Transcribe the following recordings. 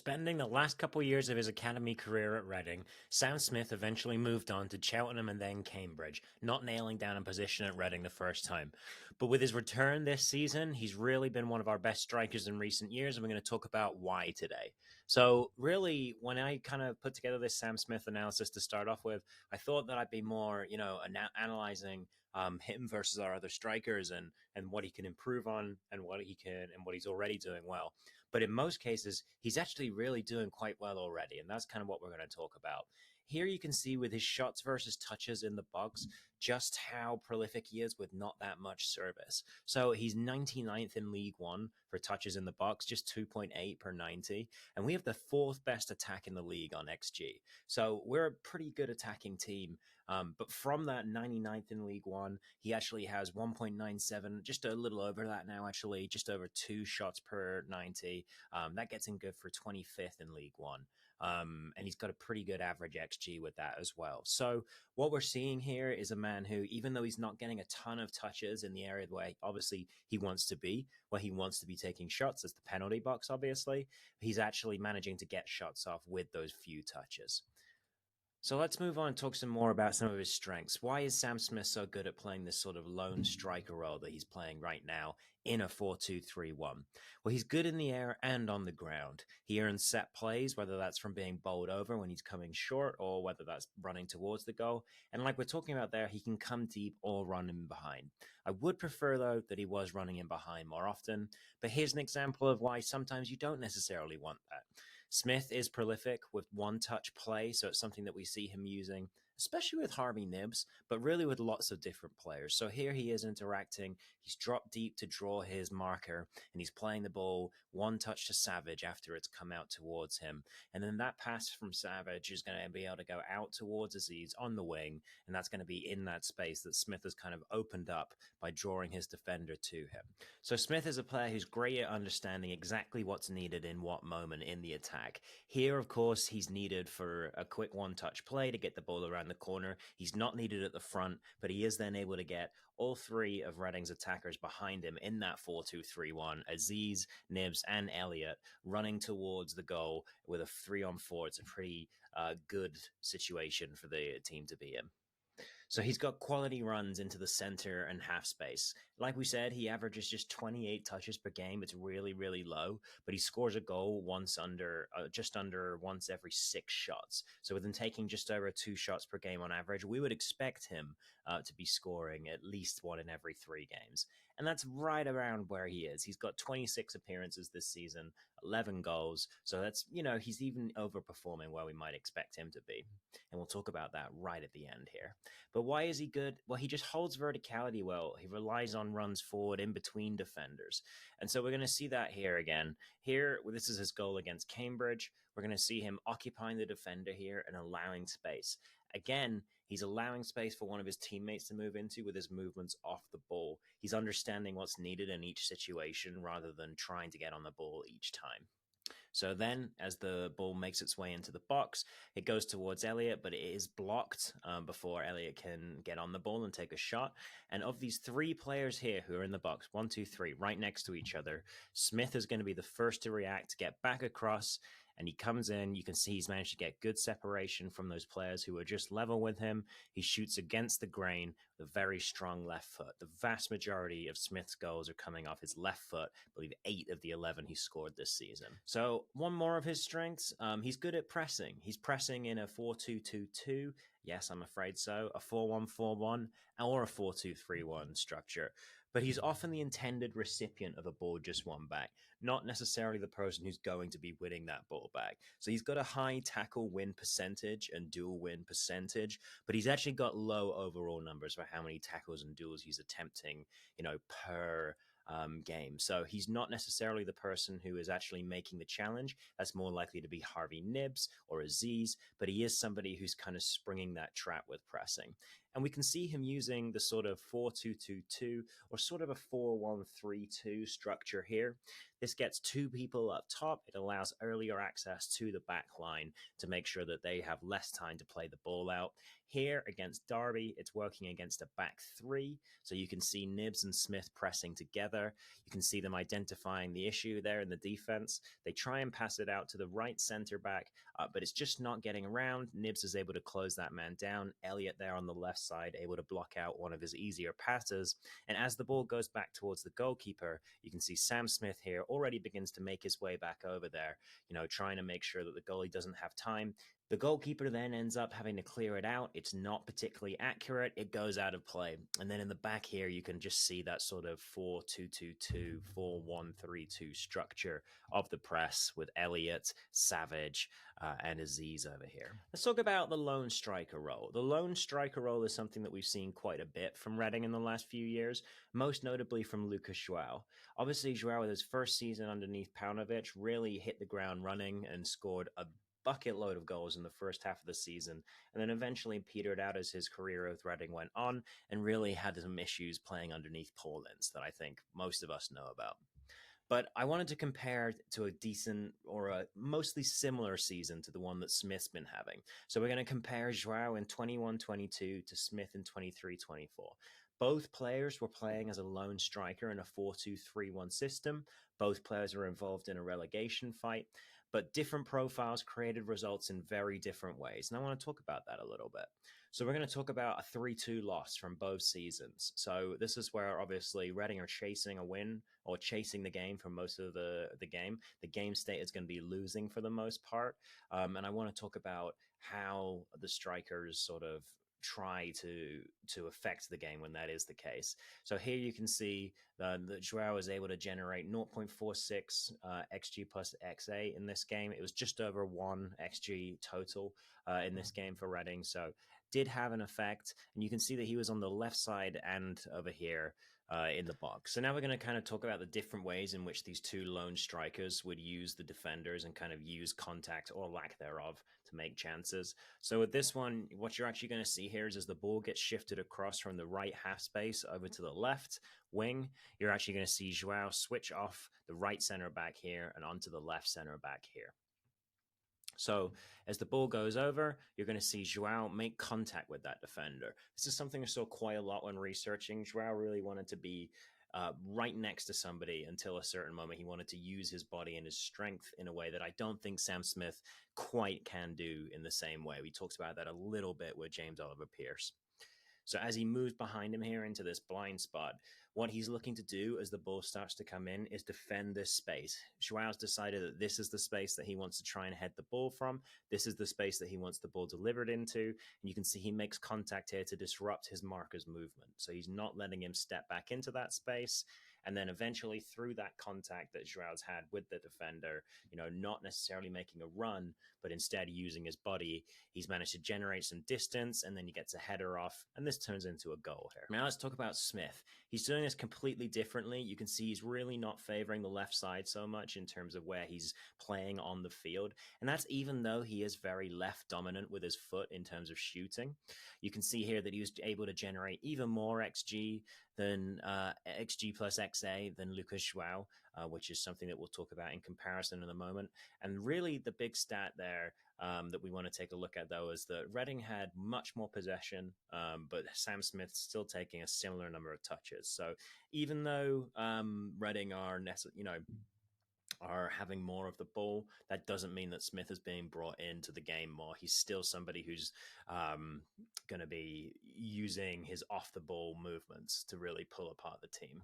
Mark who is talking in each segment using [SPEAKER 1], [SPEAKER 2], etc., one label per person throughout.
[SPEAKER 1] Spending the last couple years of his academy career at Reading, Sam Smith eventually moved on to Cheltenham and then Cambridge, not nailing down a position at Reading the first time. But with his return this season, he's really been one of our best strikers in recent years, and we're going to talk about why today. So, really, when I kind of put together this Sam Smith analysis to start off with, I thought that I'd be more, analyzing him versus our other strikers and what he can improve on and what he's already doing well. But in most cases, he's actually really doing quite well already. And that's kind of what we're going to talk about. Here you can see with his shots versus touches in the box just how prolific he is with not that much service. So he's 99th in League One for touches in the box, just 2.8 per 90. And we have the fourth best attack in the league on XG. So we're a pretty good attacking team. But from that 99th in League One, he actually has 1.97, just a little over that now, actually, just over 2 shots per 90. That gets him good for 25th in League One. And he's got a pretty good average XG with that as well. So what we're seeing here is a man who, even though he's not getting a ton of touches in the area where obviously he wants to be, where he wants to be taking shots as the penalty box, obviously, he's actually managing to get shots off with those few touches. So let's move on and talk some more about some of his strengths. Why is Sam Smith so good at playing this sort of lone striker role that he's playing right now in a 4-2-3-1? Well, he's good in the air and on the ground. He earns set plays, whether that's from being bowled over when he's coming short or whether that's running towards the goal. And like we're talking about there, he can come deep or run in behind. I would prefer, though, that he was running in behind more often. But here's an example of why sometimes you don't necessarily want that. Smith is prolific with one-touch play, so it's something that we see him using, especially with Harvey Nibbs, but really with lots of different players. So here he is interacting. He's dropped deep to draw his marker, and he's playing the ball one touch to Savage after it's come out towards him. And then that pass from Savage is going to be able to go out towards Aziz on the wing, and that's going to be in that space that Smith has kind of opened up by drawing his defender to him. So Smith is a player who's great at understanding exactly what's needed in what moment in the attack. Here, of course, he's needed for a quick one-touch play to get the ball around the corner. He's not needed at the front, but he is then able to get all three of Reading's attackers behind him in that 4-2-3-1, Aziz, Nibbs, and Elliott running towards the goal with a 3-on-4. It's a pretty good situation for the team to be in. So he's got quality runs into the center and half space. Like we said, he averages just 28 touches per game. It's really, really low, but he scores a goal just under once every 6 shots. So with him taking just over 2 shots per game on average, we would expect him to be scoring at least 1 in every 3 games. And that's right around where he is. He's got 26 appearances this season, 11 goals. So that's, he's even overperforming where we might expect him to be. And we'll talk about that right at the end here. But why is he good? Well, he just holds verticality well. He relies on runs forward in between defenders. And so we're going to see that here again. Here, this is his goal against Cambridge. We're going to see him occupying the defender here and allowing space. Again, he's allowing space for one of his teammates to move into with his movements off the ball. He's understanding what's needed in each situation rather than trying to get on the ball each time. So then, as the ball makes its way into the box, it goes towards Elliott, but it is blocked before Elliott can get on the ball and take a shot. And of these 3 players here who are in the box, 1, 2, 3, right next to each other, Smith is going to be the first to react, to get back across, and he comes in. You can see he's managed to get good separation from those players who are just level with him. He shoots against the grain with a very strong left foot. The vast majority of Smith's goals are coming off his left foot. I believe 8 of the 11 he scored this season. So one more of his strengths, he's good at pressing. He's pressing in a 4-2-2-2. Yes, I'm afraid so. A 4-1-4-1 or a 4-2-3-1 structure. But he's often the intended recipient of a ball just won back, not necessarily the person who's going to be winning that ball back. So he's got a high tackle win percentage and duel win percentage, but he's actually got low overall numbers for how many tackles and duels he's attempting, per game. So he's not necessarily the person who is actually making the challenge. That's more likely to be Harvey Nibbs or Aziz, but he is somebody who's kind of springing that trap with pressing. And we can see him using the sort of 4-2-2-2 or sort of a 4-1-3-2 structure here. This gets two people up top. It allows earlier access to the back line to make sure that they have less time to play the ball out. Here against Derby, it's working against a back three. So you can see Nibs and Smith pressing together. You can see them identifying the issue there in the defense. They try and pass it out to the right center back, but it's just not getting around. Nibs is able to close that man down. Elliott there on the left side, able to block out one of his easier passes. And as the ball goes back towards the goalkeeper, you can see Sam Smith here already begins to make his way back over there, trying to make sure that the goalie doesn't have time. The goalkeeper then ends up having to clear it out. It's not particularly accurate. It goes out of play. And then in the back here, you can just see that sort of 4-2-2-2, 4-1-3-2 structure of the press with Elliott, Savage, and Aziz over here. Let's talk about the lone striker role. The lone striker role is something that we've seen quite a bit from Reading in the last few years, most notably from Lucas João. Obviously, João, with his first season underneath Paunovic, really hit the ground running and scored a bucket load of goals in the first half of the season, and then eventually petered out as his career with Reading went on and really had some issues playing underneath Paul Ince that I think most of us know about. But I wanted to compare to a decent or a mostly similar season to the one that Smith's been having. So we're going to compare João in 21-22 to Smith in 23-24. Both players were playing as a lone striker in a 4-2-3-1 system. Both players were involved in a relegation fight, but different profiles created results in very different ways. And I want to talk about that a little bit. So we're going to talk about a 3-2 loss from both seasons. So this is where obviously Reading are chasing a win or chasing the game for most of the game. The game state is going to be losing for the most part. And I want to talk about how the strikers sort of try to affect the game when that is the case. So here you can see that João is able to generate 0.46 XG plus XA in this game. It was just over 1 XG total in this game for Reading. So did have an effect. And you can see that he was on the left side and over here in the box. So now we're going to kind of talk about the different ways in which these two lone strikers would use the defenders and kind of use contact or lack thereof to make chances. So with this one, what you're actually going to see here is as the ball gets shifted across from the right half space over to the left wing, you're actually going to see João switch off the right center back here and onto the left center back here. So as the ball goes over, you're going to see João make contact with that defender. This is something I saw quite a lot when researching. João really wanted to be right next to somebody until a certain moment. He wanted to use his body and his strength in a way that I don't think Sam Smith quite can do in the same way. We talked about that a little bit with James Oliver Pearce. So as he moves behind him here into this blind spot, what he's looking to do as the ball starts to come in is defend this space. João's decided that this is the space that he wants to try and head the ball from. This is the space that he wants the ball delivered into. And you can see he makes contact here to disrupt his marker's movement. So he's not letting him step back into that space. And then eventually through that contact that João's had with the defender, not necessarily making a run, but instead using his body, he's managed to generate some distance, and then he gets a header off, and this turns into a goal here. Now let's talk about Smith. He's doing this completely differently. You can see he's really not favoring the left side so much in terms of where he's playing on the field, and that's even though he is very left dominant with his foot in terms of shooting. You can see here that he was able to generate even more XG than XG plus XA than Lucas João, which is something that we'll talk about in comparison in a moment. And really the big stat there that we want to take a look at, though, is that Reading had much more possession, but Sam Smith's still taking a similar number of touches. So even though Reading are having more of the ball, that doesn't mean that Smith is being brought into the game more. He's still somebody who's going to be using his off-the-ball movements to really pull apart the team.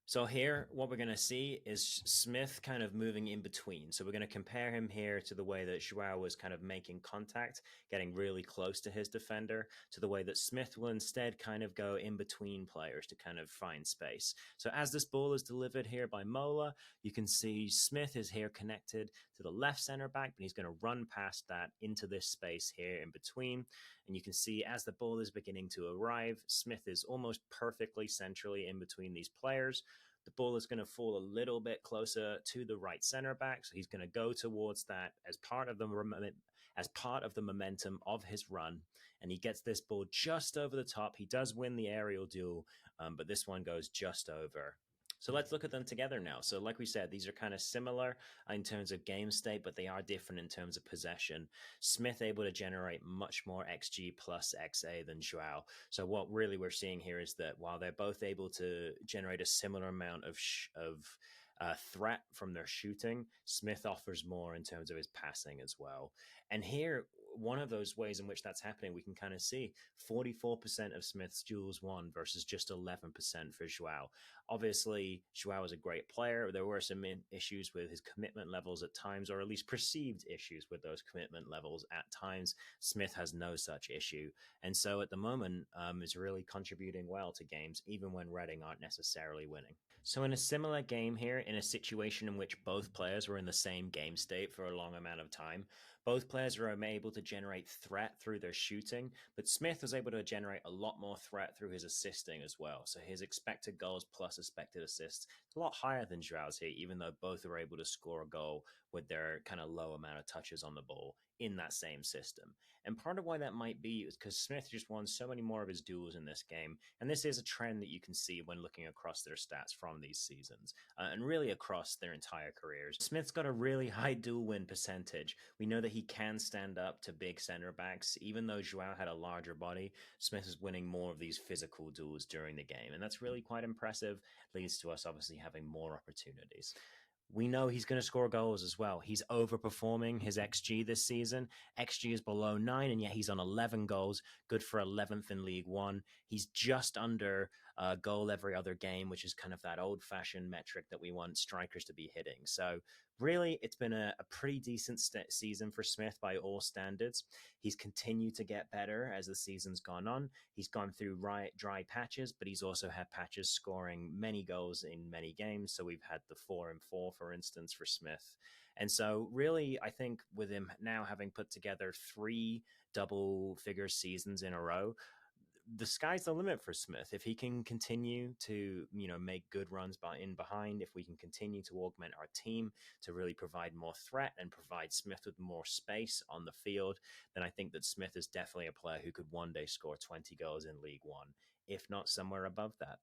[SPEAKER 1] So here, what we're going to see is Smith kind of moving in between. So we're going to compare him here to the way that João was kind of making contact, getting really close to his defender, to the way that Smith will instead kind of go in between players to kind of find space. So as this ball is delivered here by Mola, you can see Smith is here connected to the left center back, but he's going to run past that into this space here in between. And you can see as the ball is beginning to arrive, Smith is almost perfectly centrally in between these players. The ball is going to fall a little bit closer to the right center back. So he's going to go towards that as part of the as part of the momentum of his run. And he gets this ball just over the top. He does win the aerial duel, but this one goes just over. So let's look at them together now. So, like we said, these are kind of similar in terms of game state, but they are different in terms of possession. Smith able to generate much more XG plus XA than Joao. So, what really we're seeing here is that while they're both able to generate a similar amount of threat from their shooting, Smith offers more in terms of his passing as well. And here, one of those ways in which that's happening, we can kind of see 44% of Smith's duels won versus just 11% for Joao. Obviously, Joao is a great player. There were some issues with his commitment levels at times, or at least perceived issues with those commitment levels at times. Smith has no such issue. And so at the moment, is really contributing well to games, even when Reading aren't necessarily winning. So, in a similar game here, in a situation in which both players were in the same game state for a long amount of time, both players were able to generate threat through their shooting, but Smith was able to generate a lot more threat through his assisting as well. So, his expected goals plus expected assists is a lot higher than Joao's here, even though both are able to score a goal with their kind of low amount of touches on the ball in that same system. And part of why that might be is because Smith just won so many more of his duels in this game. And this is a trend that you can see when looking across their stats from these seasons and really across their entire careers. Smith's got a really high duel win percentage. We know that he can stand up to big center backs. Even though Joao had a larger body, Smith is winning more of these physical duels during the game. And that's really quite impressive. Leads to us obviously having more opportunities. We know he's going to score goals as well. He's overperforming his XG this season. XG is below 9, and yet he's on 11 goals, good for 11th in League One. He's just under a goal every other game, which is kind of that old-fashioned metric that we want strikers to be hitting. So really, it's been a pretty decent season for Smith by all standards. He's continued to get better as the season's gone on. He's gone through dry patches, but he's also had patches scoring many goals in many games. So we've had the 4-4, for instance, for Smith. And so really, I think with him now having put together 3 double-figure seasons in a row, the sky's the limit for Smith. If he can continue to, make good runs in behind, if we can continue to augment our team to really provide more threat and provide Smith with more space on the field, then I think that Smith is definitely a player who could one day score 20 goals in League One, if not somewhere above that.